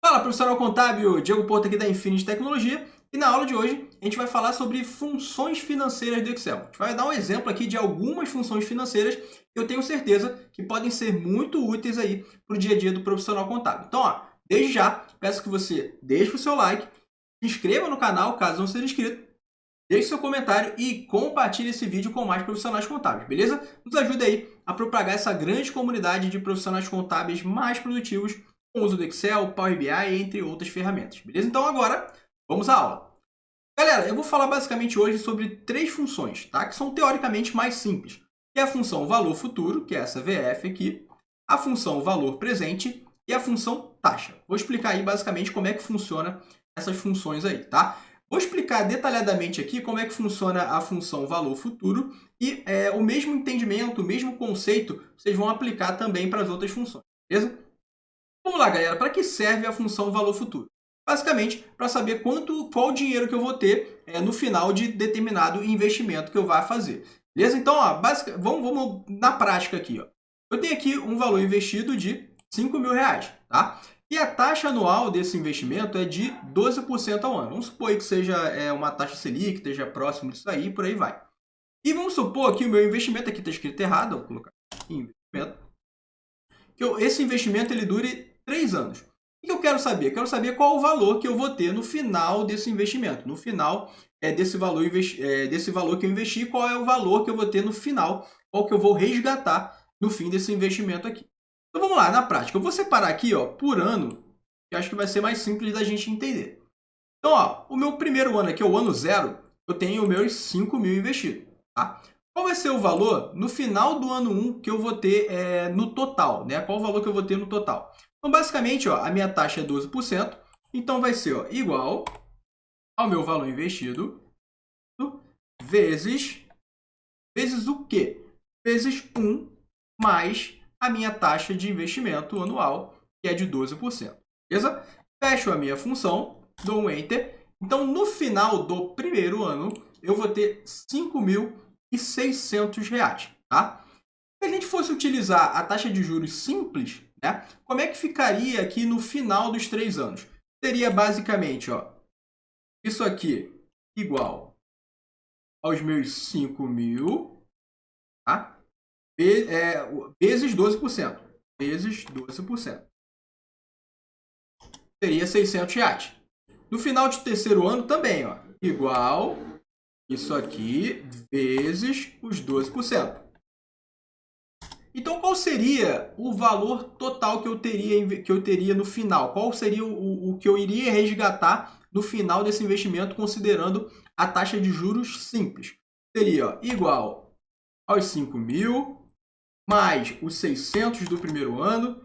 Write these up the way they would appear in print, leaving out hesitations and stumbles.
Fala, profissional contábil, Diego Porto aqui da Infinity Tecnologia, e na aula de hoje a gente vai falar sobre funções financeiras do Excel. A gente vai dar um exemplo aqui de algumas funções financeiras que eu tenho certeza que podem ser muito úteis aí para o dia a dia do profissional contábil. Então, desde já, peço que você deixe o seu like, se inscreva no canal caso não seja inscrito, deixe seu comentário e compartilhe esse vídeo com mais profissionais contábeis, beleza? Nos ajude aí a propagar essa grande comunidade de profissionais contábeis mais produtivos com o uso do Excel, Power BI, entre outras ferramentas, beleza? Então agora, vamos à aula. Galera, eu vou falar basicamente hoje sobre três funções, tá? Que são teoricamente mais simples. Que é a função valor futuro, que é essa VF aqui, a função valor presente e a função taxa. Vou explicar aí basicamente como é que funciona essas funções aí, tá? Vou explicar detalhadamente aqui como é que funciona a função valor futuro e o mesmo entendimento, o mesmo conceito, vocês vão aplicar também para as outras funções, beleza? Vamos lá, galera. Para que serve a função valor futuro? Basicamente, para saber qual dinheiro que eu vou ter no final de determinado investimento que eu vá fazer. Beleza? Então, vamos na prática aqui. Eu tenho aqui um valor investido de R$5.000, tá? E a taxa anual desse investimento é de 12% ao ano. Vamos supor que seja uma taxa Selic, esteja próximo disso aí, por aí vai. E vamos supor que o meu investimento, aqui está escrito errado, vou colocar aqui, investimento, que esse investimento ele dure 3 anos. O que eu quero saber? Eu quero saber qual o valor que eu vou ter no final desse investimento. No final desse valor que eu investi, qual é o valor que eu vou ter no final, qual que eu vou resgatar no fim desse investimento aqui. Então vamos lá, na prática. Eu vou separar aqui por ano, que acho que vai ser mais simples da gente entender. Então, o meu primeiro ano aqui, o ano 0, eu tenho os meus 5.000 investidos. Tá? Qual vai ser o valor no final do ano 1 que eu vou ter no total? Né? Qual o valor que eu vou ter no total? Então, basicamente, a minha taxa é 12%. Então, vai ser igual ao meu valor investido vezes o quê? Vezes 1 mais a minha taxa de investimento anual, que é de 12%. Beleza? Fecho a minha função, dou um Enter. Então, no final do primeiro ano, eu vou ter R$5.600, tá? Se a gente fosse utilizar a taxa de juros simples, né, como é que ficaria aqui no final dos 3 anos? Seria basicamente isso aqui igual aos meus 5.000, tá? Vezes 12%. Vezes 12%. Seria R$600. No final de terceiro ano também, igual isso aqui vezes os 12%. Então, qual seria o valor total que eu teria no final? Qual seria o que eu iria resgatar no final desse investimento, considerando a taxa de juros simples? Seria igual aos 5.000, mais os 600 do primeiro ano,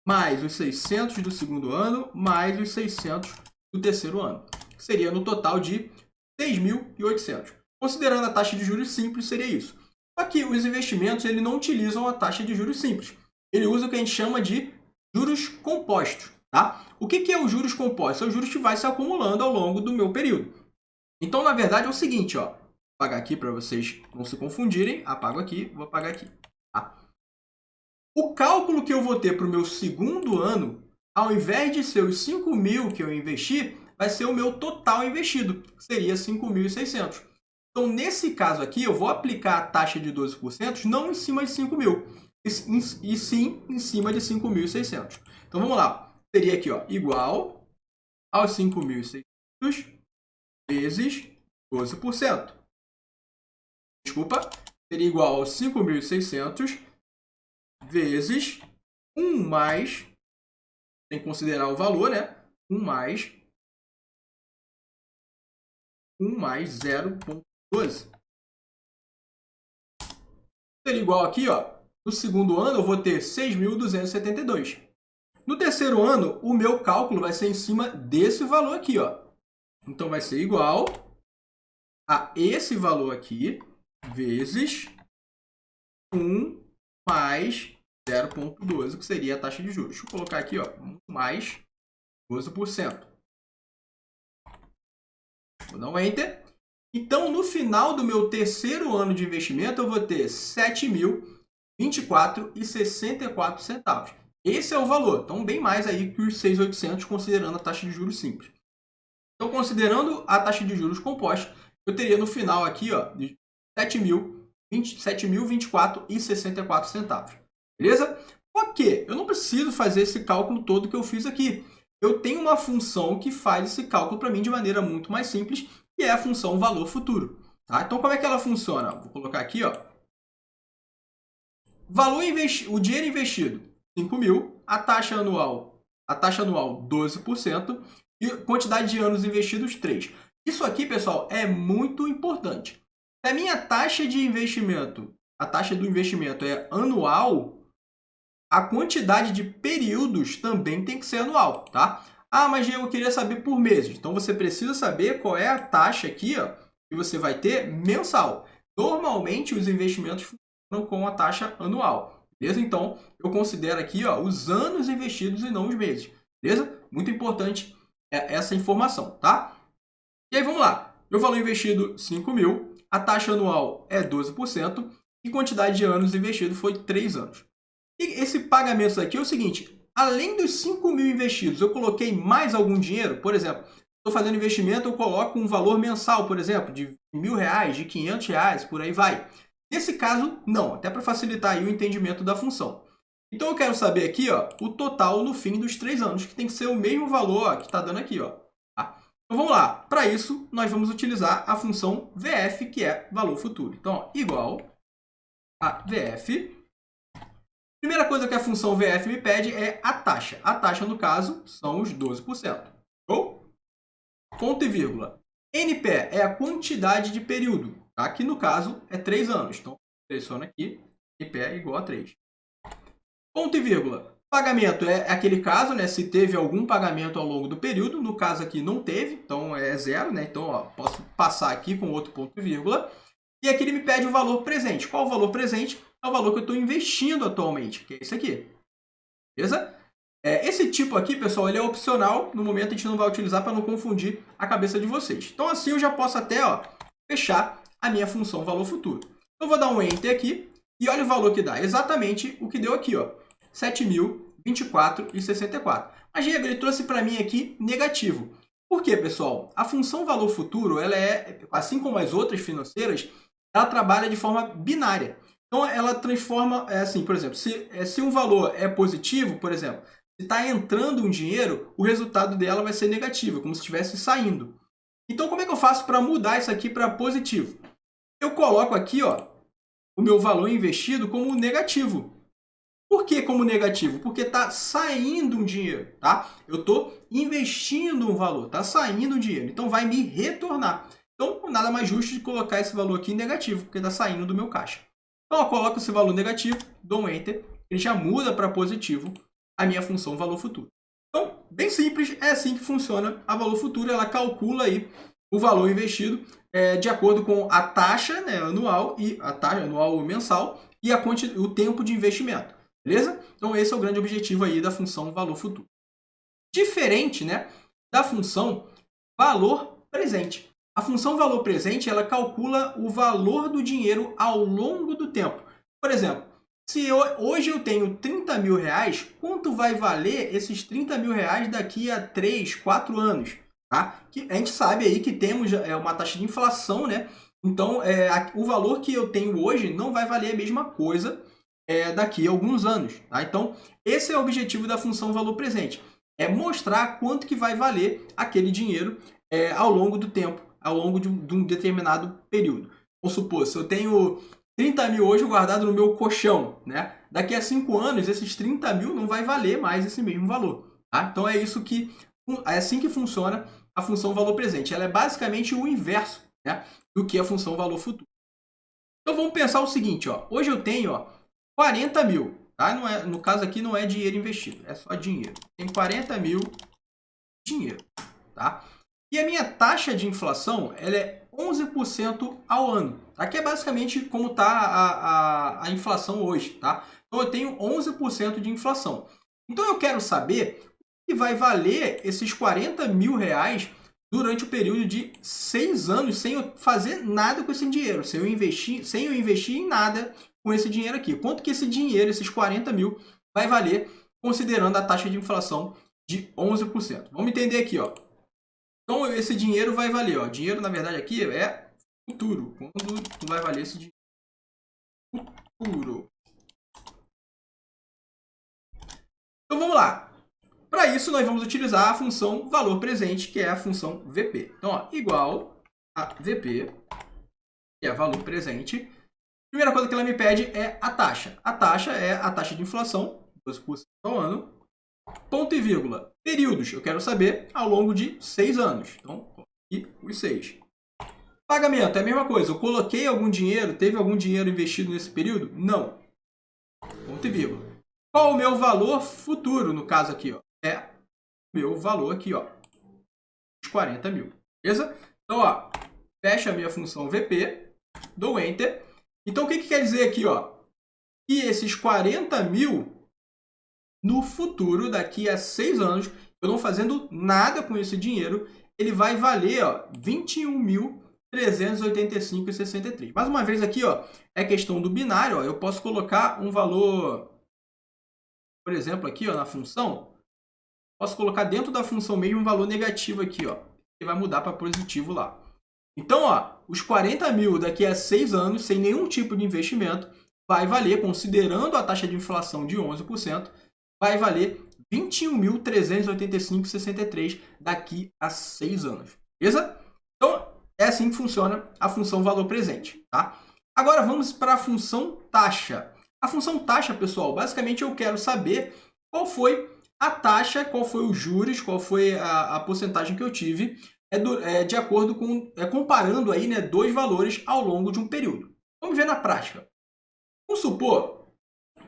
mais os 600 do segundo ano, mais os 600 do terceiro ano. Seria no total de 6.800. Considerando a taxa de juros simples, seria isso. Aqui, os investimentos ele não utilizam a taxa de juros simples. Ele usa o que a gente chama de juros compostos. Tá? O que é os juros compostos? São os juros que vai se acumulando ao longo do meu período. Então, na verdade, é o seguinte. Vou apagar aqui para vocês não se confundirem. Apago aqui, vou apagar aqui. Tá? O cálculo que eu vou ter para o meu segundo ano, ao invés de ser os 5.000 que eu investi, vai ser o meu total investido, que seria 5.600. Então, nesse caso aqui, eu vou aplicar a taxa de 12% não em cima de 5.000, e sim em cima de 5.600. Então, vamos lá. Seria aqui igual aos 5.600 vezes 12%. Desculpa, seria igual aos 5.600 vezes 1 mais, tem que considerar o valor, né? 1 mais 0,12. Seria igual aqui, no segundo ano eu vou ter 6.272. No terceiro ano, o meu cálculo vai ser em cima desse valor aqui, Então, vai ser igual a esse valor aqui, vezes 1 mais 0,12, que seria a taxa de juros. Deixa eu colocar aqui, mais 12%. Vou dar um Enter. Então, no final do meu terceiro ano de investimento, eu vou ter R$7.024,64. Esse é o valor. Então, bem mais aí que os 6.800, considerando a taxa de juros simples. Então, considerando a taxa de juros composta, eu teria no final aqui, ó, de 7.024,64 centavos. Beleza? Ok, eu não preciso fazer esse cálculo todo que eu fiz aqui. Eu tenho uma função que faz esse cálculo para mim de maneira muito mais simples, que é a função valor futuro. Tá? Então, como é que ela funciona? Vou colocar aqui, ó. O dinheiro investido, 5.000, a taxa anual 12% e quantidade de anos investidos, 3. Isso aqui, pessoal, é muito importante. Se a minha taxa de investimento, a taxa do investimento é anual, a quantidade de períodos também tem que ser anual, tá? Ah, mas Diego, eu queria saber por meses. Então, você precisa saber qual é a taxa aqui, ó, que você vai ter mensal. Normalmente, os investimentos funcionam com a taxa anual, beleza? Então, eu considero aqui, ó, os anos investidos e não os meses, beleza? Muito importante essa informação, tá? E aí, vamos lá. Meu valor investido, 5.000. A taxa anual é 12% e quantidade de anos investido foi 3 anos. E esse pagamento aqui é o seguinte, além dos 5.000 investidos, eu coloquei mais algum dinheiro? Por exemplo, estou fazendo investimento, eu coloco um valor mensal, por exemplo, de R$1.000, de R$500, por aí vai. Nesse caso, não, até para facilitar aí o entendimento da função. Então, eu quero saber aqui, ó, o total no fim dos 3 anos, que tem que ser o mesmo valor ó, que está dando aqui. Ó. Tá? Então, vamos lá. Para isso, nós vamos utilizar a função VF, que é valor futuro. Então, ó, igual a VF. Primeira coisa que a função VF me pede é a taxa. A taxa, no caso, são os 12%. Ou, ponto e vírgula. NP é a quantidade de período, tá? Que no caso é 3 anos. Então, seleciona aqui, NP é igual a 3. Ponto e vírgula. Pagamento é aquele caso, né? Se teve algum pagamento ao longo do período. No caso aqui não teve, então é 0, né? Então, ó, posso passar aqui com outro ponto e vírgula. E aqui ele me pede o valor presente. Qual o valor presente? É o valor que eu estou investindo atualmente, que é esse aqui. Beleza? Esse tipo aqui, pessoal, ele é opcional. No momento a gente não vai utilizar para não confundir a cabeça de vocês. Então assim eu já posso até ó, fechar a minha função valor futuro. Eu vou dar um Enter aqui e olha o valor que dá. Exatamente o que deu aqui, ó, 7.024,64. Mas Diego, ele trouxe para mim aqui negativo. Por quê, pessoal? A função valor futuro, ela é, assim como as outras financeiras, ela trabalha de forma binária. Então, ela transforma, assim, por exemplo, se um valor é positivo, por exemplo, se está entrando um dinheiro, o resultado dela vai ser negativo, como se estivesse saindo. Então, como é que eu faço para mudar isso aqui para positivo? Eu coloco aqui ó, o meu valor investido como negativo. Por que como negativo? Porque está saindo um dinheiro, tá? Eu estou investindo um valor, está saindo um dinheiro, então vai me retornar. Então, nada mais justo de colocar esse valor aqui em negativo, porque está saindo do meu caixa. Então, eu coloco esse valor negativo, dou um Enter, ele já muda para positivo a minha função valor futuro. Então, bem simples, é assim que funciona a valor futuro. Ela calcula aí o valor investido de acordo com a taxa, né, anual, e a taxa anual ou mensal e o tempo de investimento. Beleza? Então, esse é o grande objetivo aí da função valor futuro. Diferente, né, da função valor presente. A função valor presente, ela calcula o valor do dinheiro ao longo do tempo. Por exemplo, se hoje eu tenho 30 mil reais, quanto vai valer esses 30 mil reais daqui a 3, 4 anos? Tá? Que a gente sabe aí que temos uma taxa de inflação, né? Então, o valor que eu tenho hoje não vai valer a mesma coisa daqui a alguns anos. Tá? Então, esse é o objetivo da função valor presente. É mostrar quanto que vai valer aquele dinheiro ao longo do tempo, ao longo de um determinado período. Vamos supor, se eu tenho 30 mil hoje guardado no meu colchão, né? Daqui a 5 anos, esses 30 mil não vai valer mais esse mesmo valor. Tá? Então, é assim que funciona a função valor presente. Ela é basicamente o inverso, né, do que a função valor futuro. Então, vamos pensar o seguinte. Ó, hoje eu tenho 40 mil. Tá? No caso aqui não é dinheiro investido, é só dinheiro. Tem 40 mil dinheiro. Tá? E a minha taxa de inflação ela é 11% ao ano. Aqui é basicamente como está a inflação hoje. Tá? Então, eu tenho 11% de inflação. Então, eu quero saber o que vai valer esses 40 mil reais durante o período de 6 anos sem eu fazer nada com esse dinheiro, sem eu investir em nada com esse dinheiro aqui. Quanto que esse dinheiro, esses 40 mil, vai valer considerando a taxa de inflação de 11%. Vamos entender aqui, ó. Então, esse dinheiro vai valer, ó. Dinheiro, na verdade, aqui é futuro. Quando vai valer esse dinheiro? Futuro. Então, vamos lá. Para isso, nós vamos utilizar a função valor presente, que é a função VP. Então, ó, igual a VP, que é valor presente. Primeira coisa que ela me pede é a taxa. A taxa é a taxa de inflação, 12% ao ano. Ponto e vírgula. Períodos, eu quero saber ao longo de 6 anos. Então, aqui os 6. Pagamento, é a mesma coisa. Eu coloquei algum dinheiro, teve algum dinheiro investido nesse período? Não. Ponto e vírgula. Qual o meu valor futuro, no caso aqui, ó? É o meu valor aqui, ó. Os 40 mil. Beleza? Então, ó, fecha a minha função VP, dou Enter. Então, o que quer dizer aqui, ó? Que esses 40 mil, no futuro, daqui a 6 anos, eu não fazendo nada com esse dinheiro, ele vai valer, ó, 21.385,63. Mais uma vez aqui, ó, é questão do binário, ó, eu posso colocar um valor, por exemplo, aqui, ó, na função, posso colocar dentro da função mesmo um valor negativo aqui, ó, que vai mudar para positivo lá. Então, ó, os 40 mil daqui a 6 anos, sem nenhum tipo de investimento, vai valer, considerando a taxa de inflação de 11%, vai valer 21.385,63 daqui a 6 anos. Beleza? Então, é assim que funciona a função valor presente. Tá? Agora, vamos para a função taxa. A função taxa, pessoal, basicamente eu quero saber qual foi a taxa, qual foi os juros, qual foi a porcentagem que eu tive, de acordo com, comparando aí, né, dois valores ao longo de um período. Vamos ver na prática. Vamos supor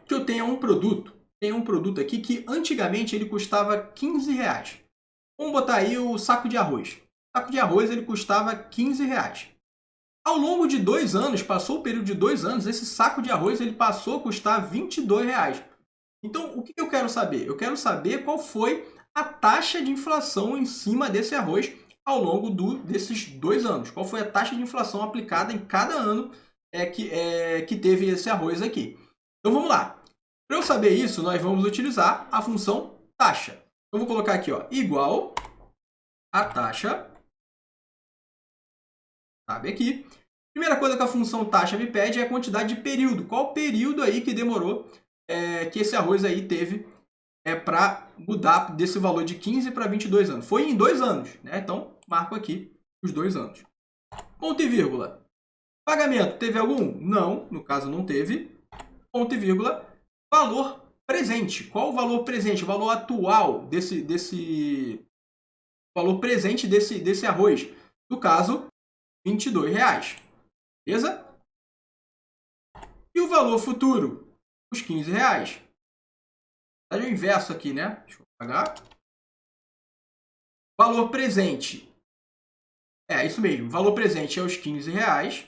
que eu tenha um produto. Tem um produto aqui que antigamente ele custava 15 reais. Vamos botar aí o saco de arroz. O saco de arroz ele custava 15 reais. Ao longo de 2 anos, passou o período de 2 anos, esse saco de arroz ele passou a custar 22 reais. Então, o que eu quero saber? Eu quero saber qual foi a taxa de inflação em cima desse arroz ao longo desses 2 anos. Qual foi a taxa de inflação aplicada em cada ano que teve esse arroz aqui. Então, vamos lá. Para eu saber isso, nós vamos utilizar a função taxa. Eu vou colocar aqui, ó, igual a taxa. Sabe aqui. Primeira coisa que a função taxa me pede é a quantidade de período. Qual período aí que demorou que esse arroz aí teve para mudar desse valor de 15 para 22 anos? Foi em 2 anos, né? Então, marco aqui os 2 anos. Ponto e vírgula. Pagamento, teve algum? Não, no caso não teve. Ponto e vírgula. Valor presente. Qual o valor presente? O valor atual desse valor presente desse arroz? No caso, 22 reais. Beleza? E o valor futuro? Os 15 reais. Tá o inverso aqui, né? Deixa eu apagar. Valor presente. É isso mesmo. O valor presente é os 15 reais.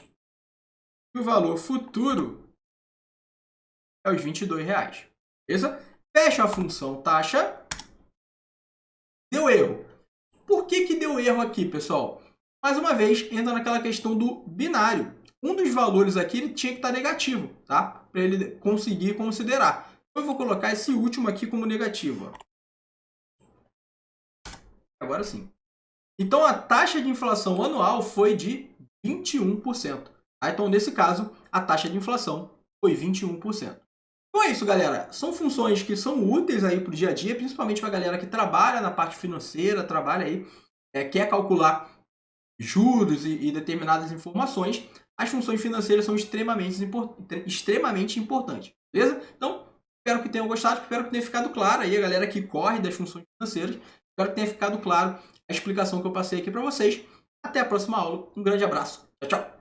E o valor futuro é os 22 reais. Beleza? Fecha a função taxa. Deu erro. Por que deu erro aqui, pessoal? Mais uma vez, entra naquela questão do binário. Um dos valores aqui ele tinha que estar negativo, tá? Para ele conseguir considerar. Eu vou colocar esse último aqui como negativo. Agora sim. Então, a taxa de inflação anual foi de 21%. Então, nesse caso, a taxa de inflação foi 21%. Então é isso, galera. São funções que são úteis aí para o dia a dia, principalmente para a galera que trabalha na parte financeira, trabalha aí, quer calcular juros e determinadas informações. As funções financeiras são extremamente importantes. Beleza? Então, espero que tenham gostado, espero que tenha ficado claro aí a galera que corre das funções financeiras. Espero que tenha ficado claro a explicação que eu passei aqui para vocês. Até a próxima aula. Um grande abraço. Tchau, tchau.